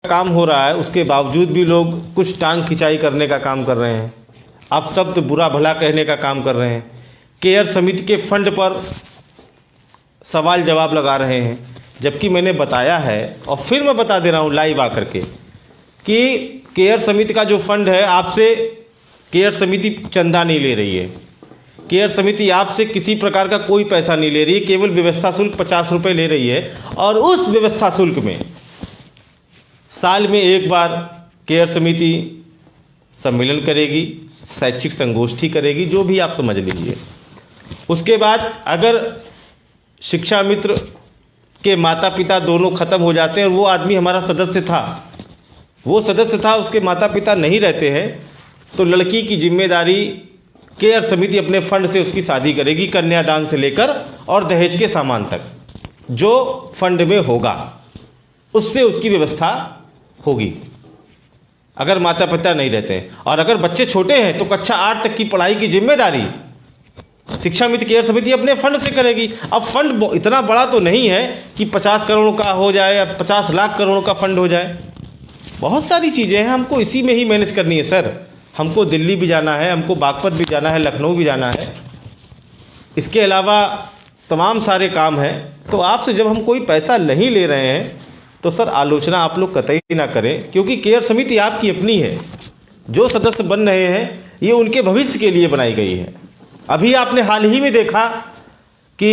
काम हो रहा है उसके बावजूद भी लोग कुछ टांग खिंचाई करने का काम कर रहे हैं, अपशब्द बुरा भला कहने का काम कर रहे हैं, केयर समिति के फंड पर सवाल जवाब लगा रहे हैं। जबकि मैंने बताया है और फिर मैं बता दे रहा हूँ लाइव आकर के कि केयर समिति का जो फंड है, आपसे केयर समिति चंदा नहीं ले रही है। केयर समिति आपसे किसी प्रकार का कोई पैसा नहीं ले रही है, केवल व्यवस्था शुल्क 50 रुपये ले रही है। और उस व्यवस्था शुल्क में साल में एक बार केयर समिति सम्मेलन करेगी, शैक्षिक संगोष्ठी करेगी, जो भी आप समझ लीजिए। उसके बाद अगर शिक्षा मित्र के माता पिता दोनों खत्म हो जाते हैं और वो आदमी हमारा सदस्य था, उसके माता पिता नहीं रहते हैं, तो लड़की की जिम्मेदारी केयर समिति अपने फंड से उसकी शादी करेगी, कन्यादान से लेकर और दहेज के सामान तक जो फंड में होगा उससे उसकी व्यवस्था होगी, अगर माता पिता नहीं रहते हैं। और अगर बच्चे छोटे हैं तो कक्षा 8 तक की पढ़ाई की जिम्मेदारी शिक्षा मित्र केयर समिति अपने फंड से करेगी। अब फंड इतना बड़ा तो नहीं है कि 50 करोड़ का हो जाए या 50 लाख करोड़ का फंड हो जाए। बहुत सारी चीज़ें हैं, हमको इसी में ही मैनेज करनी है सर। हमको दिल्ली भी जाना है, हमको बागपत भी जाना है, लखनऊ भी जाना है, इसके अलावा तमाम सारे काम हैं। तो आपसे जब हम कोई पैसा नहीं ले रहे हैं तो सर आलोचना आप लोग कतई ना करें, क्योंकि केयर समिति आपकी अपनी है। जो सदस्य बन रहे हैं ये उनके भविष्य के लिए बनाई गई है। अभी आपने हाल ही में देखा कि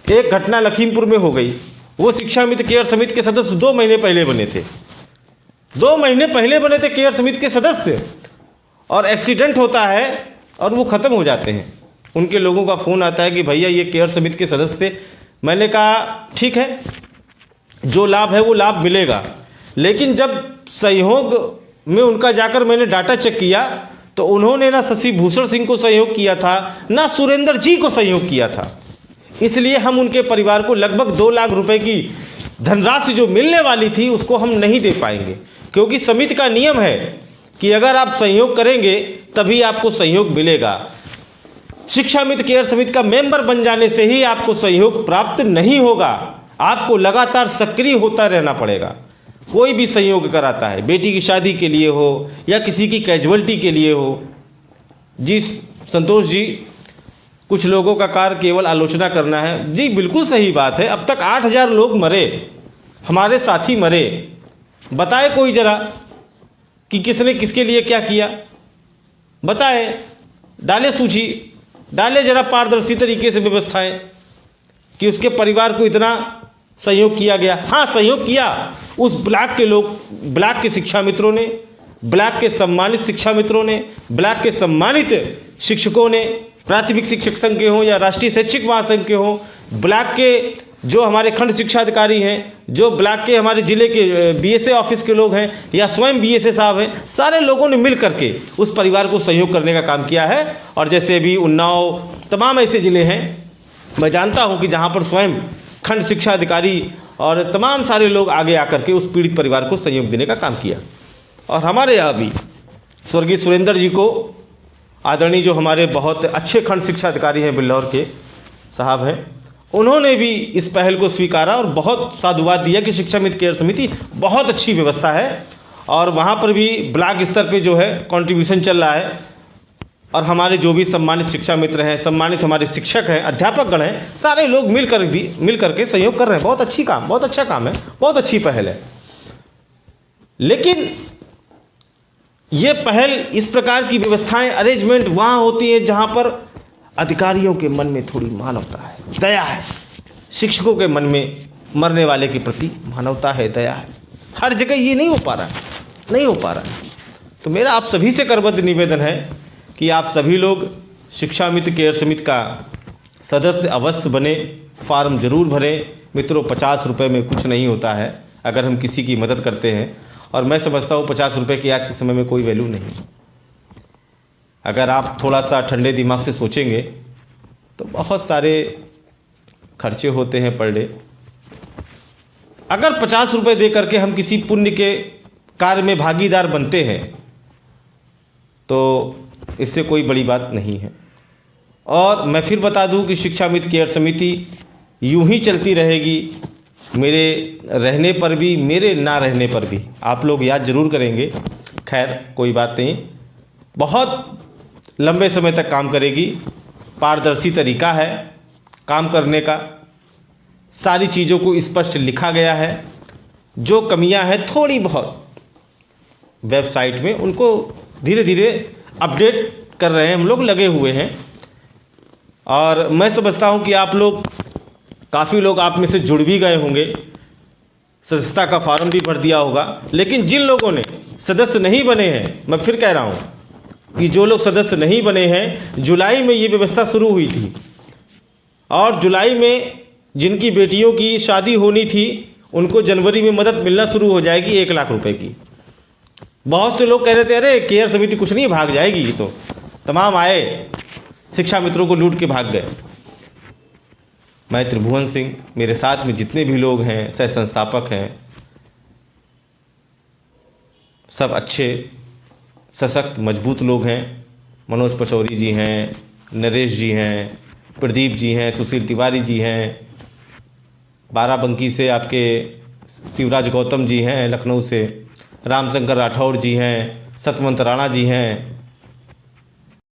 एक घटना लखीमपुर में हो गई। वो शिक्षा मित्र केयर समिति के सदस्य 2 महीने पहले बने थे, 2 महीने पहले बने थे केयर समिति के सदस्य, और एक्सीडेंट होता है और वो ख़त्म हो जाते हैं। उनके लोगों का फ़ोन आता है कि भैया ये केयर समिति के सदस्य थे। मैंने कहा ठीक है, जो लाभ है वो लाभ मिलेगा, लेकिन जब सहयोग में उनका जाकर मैंने डाटा चेक किया तो उन्होंने ना शशि भूषण सिंह को सहयोग किया था, ना सुरेंद्र जी को सहयोग किया था। इसलिए हम उनके परिवार को लगभग 2 लाख रुपए की धनराशि जो मिलने वाली थी उसको हम नहीं दे पाएंगे, क्योंकि समिति का नियम है कि अगर आप सहयोग करेंगे तभी आपको सहयोग मिलेगा। शिक्षा मित्र केयर समिति का मेंबर बन जाने से ही आपको सहयोग प्राप्त नहीं होगा, आपको लगातार सक्रिय होता रहना पड़ेगा। कोई भी सहयोग कराता है, बेटी की शादी के लिए हो या किसी की कैजुअलिटी के लिए हो। जी संतोष जी, कुछ लोगों का कार्य केवल आलोचना करना है। जी बिल्कुल सही बात है। अब तक 8000 लोग मरे, हमारे साथी मरे। बताए कोई जरा कि किसने किसके लिए क्या किया, बताए, डाले सूची, डाले जरा पारदर्शी तरीके से व्यवस्थाएं कि उसके परिवार को इतना सहयोग किया गया। हाँ, सहयोग किया उस ब्लॉक के लोग, ब्लॉक के शिक्षा मित्रों ने, ब्लॉक के सम्मानित शिक्षा मित्रों ने, ब्लॉक के सम्मानित शिक्षकों ने, प्राथमिक शिक्षक संघ के हों या राष्ट्रीय शैक्षिक महासंघ के हों, ब्लॉक के जो हमारे खंड शिक्षा अधिकारी हैं, जो ब्लॉक के हमारे जिले के बीएसए ऑफिस के लोग हैं या स्वयं बीएसए साहब हैं, सारे लोगों ने मिल करके उस परिवार को सहयोग करने का काम किया है। और जैसे अभी उन्नाव, तमाम ऐसे ज़िले हैं मैं जानता हूं कि जहां पर स्वयं खंड शिक्षा अधिकारी और तमाम सारे लोग आगे आकर के उस पीड़ित परिवार को सहयोग देने का काम किया। और हमारे यहाँ भी स्वर्गीय सुरेंद्र जी को, आदरणीय जो हमारे बहुत अच्छे खंड शिक्षा अधिकारी हैं बिल्लौर के साहब हैं, उन्होंने भी इस पहल को स्वीकारा और बहुत साधुवाद दिया कि शिक्षा मित्र केयर समिति बहुत अच्छी व्यवस्था है। और वहाँ पर भी ब्लॉक स्तर पे जो है कंट्रीब्यूशन चल रहा है। और हमारे जो भी सम्मानित शिक्षा मित्र हैं, सम्मानित हमारे शिक्षक हैं, अध्यापकगण हैं, सारे लोग मिल करके सहयोग कर रहे हैं। बहुत अच्छी काम, बहुत अच्छा काम है, बहुत अच्छी पहल है। लेकिन ये पहल, इस प्रकार की व्यवस्थाएं, अरेंजमेंट वहाँ होती है जहाँ पर अधिकारियों के मन में थोड़ी मानवता है, दया है। शिक्षकों के मन में मरने वाले के प्रति मानवता है, दया है। हर जगह ये नहीं हो पा रहा है, नहीं हो पा रहा है। तो मेरा आप सभी से करबद्ध निवेदन है कि आप सभी लोग शिक्षा मित्र केयर समिति का सदस्य अवश्य बने, फॉर्म जरूर भरें। मित्रों, 50 रुपये में कुछ नहीं होता है अगर हम किसी की मदद करते हैं। और मैं समझता हूँ 50 रुपये की आज के समय में कोई वैल्यू नहीं। अगर आप थोड़ा सा ठंडे दिमाग से सोचेंगे तो बहुत सारे खर्चे होते हैं पर डे। अगर 50 रुपये दे करके हम किसी पुण्य के कार्य में भागीदार बनते हैं तो इससे कोई बड़ी बात नहीं है। और मैं फिर बता दूं कि शिक्षा मित्र केयर समिति यूं ही चलती रहेगी, मेरे रहने पर भी, मेरे ना रहने पर भी आप लोग याद जरूर करेंगे। खैर कोई बात नहीं, बहुत लंबे समय तक काम करेगी। पारदर्शी तरीका है काम करने का, सारी चीज़ों को स्पष्ट लिखा गया है। जो कमियां हैं थोड़ी बहुत वेबसाइट में, उनको धीरे धीरे अपडेट कर रहे हैं, हम लोग लगे हुए हैं। और मैं समझता हूं कि आप लोग, काफ़ी लोग आप में से जुड़ भी गए होंगे, सदस्यता का फॉर्म भी भर दिया होगा। लेकिन जिन लोगों ने सदस्य नहीं बने हैं, मैं फिर कह रहा हूं कि जो लोग सदस्य नहीं बने हैं, जुलाई में ये व्यवस्था शुरू हुई थी और जुलाई में जिनकी बेटियों की शादी होनी थी उनको जनवरी में मदद मिलना शुरू हो जाएगी 1 लाख रुपए की। बहुत से लोग कह रहे थे अरे केयर समिति कुछ नहीं, भाग जाएगी, ये तो तमाम आए शिक्षा मित्रों को लूट के भाग गए। मैं त्रिभुवन सिंह, मेरे साथ में जितने भी लोग हैं, सह संस्थापक हैं, सब अच्छे सशक्त मजबूत लोग हैं। मनोज पचौरी जी हैं, नरेश जी हैं, प्रदीप जी हैं, सुशील तिवारी जी हैं, बाराबंकी से आपके शिवराज गौतम जी हैं, लखनऊ से रामशंकर राठौर जी हैं, सतवंत राणा जी हैं,